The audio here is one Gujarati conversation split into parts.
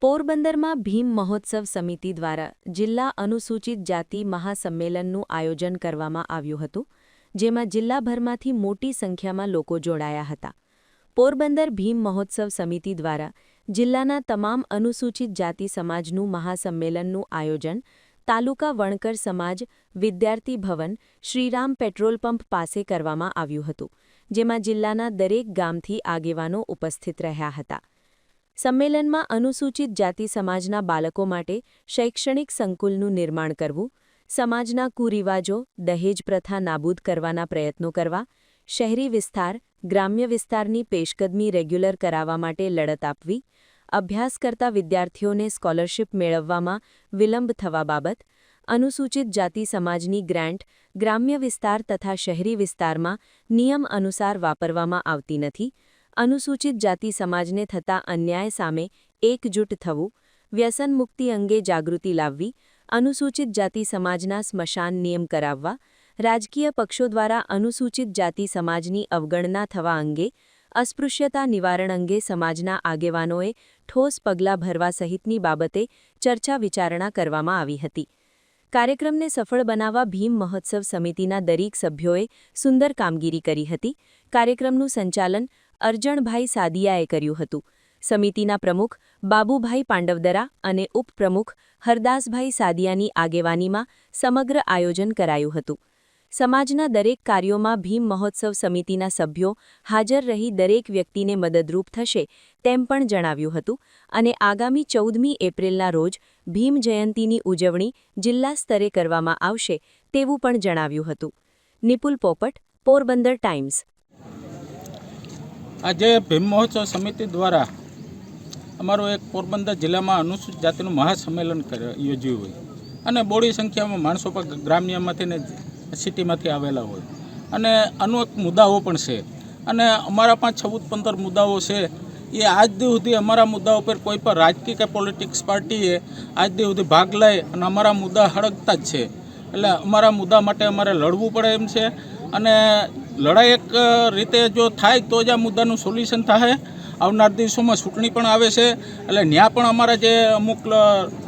પોરબંદરમાં ભીમ મહોત્સવ સમિતિ દ્વારા જિલ્લા અનુસૂચિત જાતિ મહાસંમેલનનું આયોજન કરવામાં આવ્યું હતું, જેમાં જિલ્લાભરમાંથી મોટી સંખ્યામાં લોકો જોડાયા હતા. પોરબંદર ભીમ મહોત્સવ સમિતિ દ્વારા જિલ્લાના તમામ અનુસૂચિત જાતિ સમાજનું મહાસંમેલનનું આયોજન તાલુકા વણકર સમાજ વિદ્યાર્થી ભવન શ્રીરામ પેટ્રોલ પંપ પાસે કરવામાં આવ્યું હતું, જેમાં જિલ્લાના દરેક ગામથી આગેવાનો ઉપસ્થિત રહ્યા હતા. સંમેલનમાં અનુસૂચિત જાતિ સમાજના બાળકો માટે શૈક્ષણિક સંકુલનું નિર્માણ કરવું, સમાજના કુરિવાજો, દહેજ પ્રથા નાબૂદ કરવાના પ્રયત્નો કરવા, શહેરી વિસ્તાર, ગ્રામ્ય વિસ્તારની પેશકદમી રેગ્યુલર કરાવવા માટે લડત આપવી, અભ્યાસ કરતા વિદ્યાર્થીઓને સ્કોલરશિપ મેળવવામાં વિલંબ થવા બાબત, અનુસૂચિત જાતિ સમાજની ગ્રાન્ટ ગ્રામ્ય વિસ્તાર તથા શહેરી વિસ્તારમાં નિયમ અનુસાર વાપરવામાં આવતી નથી, અનુસૂચિત જાતિ સમાજને થતા અન્યાય સામે એકજૂટ થવું, વ્યસન મુક્તિ અંગે જાગૃતિ લાવવી, અનુસૂચિત જાતિ સમાજના સ્મશાન નિયમ કરાવવા, રાજકીય પક્ષો દ્વારા અનુસૂચિત જાતિ સમાજની અવગણના થવા અંગે, અસ્પૃશ્યતા નિવારણ અંગે સમાજના આગેવાનોએ ઠોસ પગલાં ભરવા સહિતની બાબતે ચર્ચા વિચારણા કરવામાં આવી હતી. કાર્યક્રમને સફળ બનાવવા ભીમ મહોત્સવ સમિતિના દરેક સભ્યોએ સુંદર કામગીરી કરી હતી. કાર્યક્રમનું સંચાલન અરજણભાઈ સાદિયાએ કર્યું હતું. સમિતિના પ્રમુખ બાબુભાઈ પાંડવદરા અને ઉપપ્રમુખ હરદાસભાઈ સાદિયાની આગેવાનીમાં સમગ્ર આયોજન કરાયું હતું. સમાજના દરેક કાર્યોમાં ભીમ મહોત્સવ સમિતિના સભ્યો હાજર રહી દરેક વ્યક્તિને મદદરૂપ થશે તેમ પણ જણાવ્યું હતું અને આગામી 14મી એપ્રિલના રોજ ભીમ જયંતીની ઉજવણી જિલ્લા સ્તરે કરવામાં આવશે તેવું પણ જણાવ્યું હતું. નિપુલ પોપટ, પોરબંદર ટાઈમ્સ. આજે ભીમ મહોત્સવ સમિતિ દ્વારા અમારું એક પોરબંદર જિલ્લામાં અનુસૂચિત જાતિનું મહાસંમેલન યોજ્યું હોય અને બોડી સંખ્યામાં માણસો પણ ગ્રામ્યમાંથી ને સિટીમાંથી આવેલા હોય અને અનેક મુદ્દાઓ પણ છે અને અમારા 14-15 મુદ્દાઓ છે. એ આજ દી સુધી અમારા મુદ્દા ઉપર કોઈ પણ રાજકીય કે પોલિટિક્સ પાર્ટીએ આજ દી સુધી ભાગ લઈ અને અમારા મુદ્દા હળગતા જ છે. એટલે અમારા મુદ્દા માટે અમારે લડવું પડે એમ છે અને લડાઈ એક રીતે જો થાય તો જ આ મુદ્દાનું સોલ્યુશન થાય. આવનાર દિવસોમાં ચૂંટણી પણ આવે છે એટલે ત્યાં પણ અમારા જે અમુક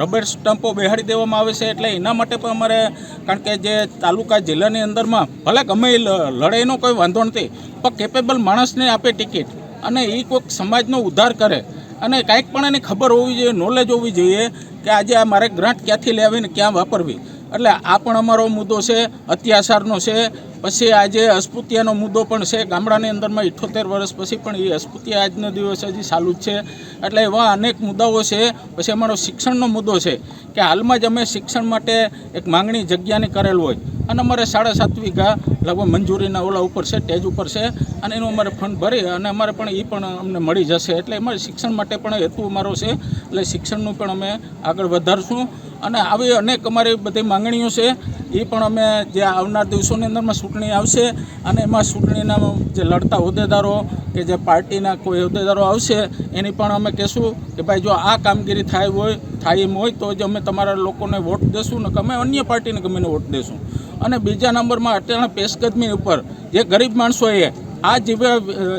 રબર સ્ટમ્પો બેહાડી દેવામાં આવે છે. એટલે એના માટે પણ અમારે, કારણ કે જે તાલુકા જિલ્લાની અંદરમાં ભલે ગમે લડાઈનો કોઈ વાંધો નથી, પણ કેપેબલ માણસને આપે ટિકિટ અને એ કોઈક સમાજનો ઉદ્ધાર કરે અને કાંઈક પણ એની ખબર હોવી જોઈએ, નોલેજ હોવી જોઈએ કે આજે આ મારે ગ્રાન્ટ ક્યાંથી લેવીને ક્યાં વાપરવી. એટલે આ પણ અમારો મુદ્દો છે. અત્યાચારનો છે. પછી આજે અસ્પૃશ્યનો મુદ્દો પણ છે. ગામડાની અંદરમાં 78 વર્ષ પછી પણ એ અસ્પૃશ્ય આજનો દિવસ હજી ચાલુ જ છે. એટલે એવા અનેક મુદ્દાઓ છે. પછી અમારો શિક્ષણનો મુદ્દો છે કે હાલમાં જ અમે શિક્ષણ માટે એક માંગણી જગ્યાની કરેલ હોય અને અમારે 7.5 વીઘા લગભગ મંજૂરીના ઓલા ઉપર છે, ટેજ ઉપર છે અને એનું અમારે ફંડ ભરી અને અમારે પણ એ પણ અમને મળી જશે. એટલે અમારે શિક્ષણ માટે પણ હેતુ અમારો છે. એટલે શિક્ષણનું પણ અમે આગળ વધારશું અને આવી અનેક અમારી બધી માંગણીઓ છે. એ પણ અમે જે આવનાર દિવસોની અંદરમાં ચૂંટણી આવશે અને એમાં ચૂંટણીના જે લડતા હોદ્દેદારો કે જે પાર્ટીના કોઈ હોદ્દેદારો આવશે એની પણ અમે કહેશું કે ભાઈ જો આ કામગીરી થાય એમ હોય તો જ અમે તમારા લોકોને વોટ દેશું ને અમે અન્ય પાર્ટીને ગમીને વોટ દેશું. અને બીજા નંબરમાં અત્યારે પેશકદમી ઉપર જે ગરીબ માણસોએ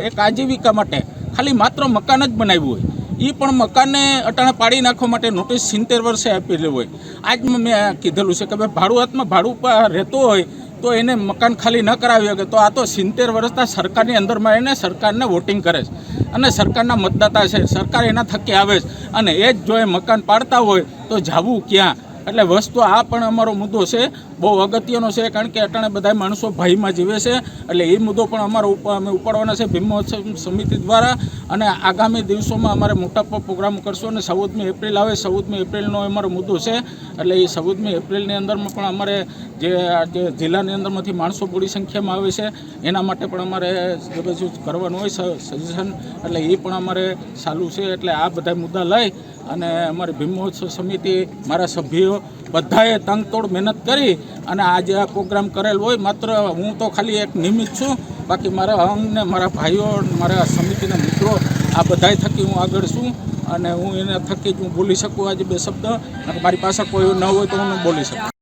એક આજીવિકા માટે ખાલી માત્ર મકાન જ બનાવ્યું હોય, એ પણ મકાનને અટાણે પાડી નાખવા માટે નોટિસ 70 વર્ષે આપેલી હોય. આજ મેં કીધેલું છે કે ભાઈ ભાડુઆતમાં ભાડું પર રહેતો હોય તો એને મકાન ખાલી ન કરાવી શકે. તો આ તો 70 વર્ષના સરકારની અંદરમાં એને સરકારને વોટિંગ કરે છે અને સરકારના મતદાતા છે. સરકાર એના થકી આવે છે અને એ જ જો એ મકાન પાડતા હોય તો જવું ક્યાં? એટલે વસ્તુ આ પણ અમારો મુદ્દો છે, બહુ અગત્યનો છે. કારણ કે અટાણે બધા માણસો ભયમાં જીવે છે. એટલે એ મુદ્દો પણ અમારો અમે ઉપાડવાના છે ભીમ મહોત્સવ સમિતિ દ્વારા. અને આગામી દિવસોમાં અમારે મોટા પ્રોગ્રામ કરશું અને 14મી એપ્રિલ આવે, 14મી એપ્રિલનો અમારો મુદ્દો છે. એટલે એ 14મી એપ્રિલની અંદરમાં પણ અમારે જે જિલ્લાની અંદરમાંથી માણસો પૂરી સંખ્યામાં આવે છે એના માટે પણ અમારે જે બધું કરવાનું હોય સજેશન, એટલે એ પણ અમારે ચાલુ છે. એટલે આ બધા મુદ્દા લઈ અને અમારી ભીમ મહોત્સવ સમિતિ, મારા સભ્યો બધાએ તંગતોડ મહેનત કરી અને આજે આ પ્રોગ્રામ કરેલ હોય. માત્ર હું તો ખાલી એક નિમિત્ત છું, બાકી મારા અંગને મારા ભાઈઓ, મારા સમિતિના મિત્રો આ બધાય થકી હું આગળ છું અને હું એના થકી જ હું બોલી શકું આજે 2 શબ્દ. મારી પાસે કોઈ ન હોય તો હું બોલી શકું.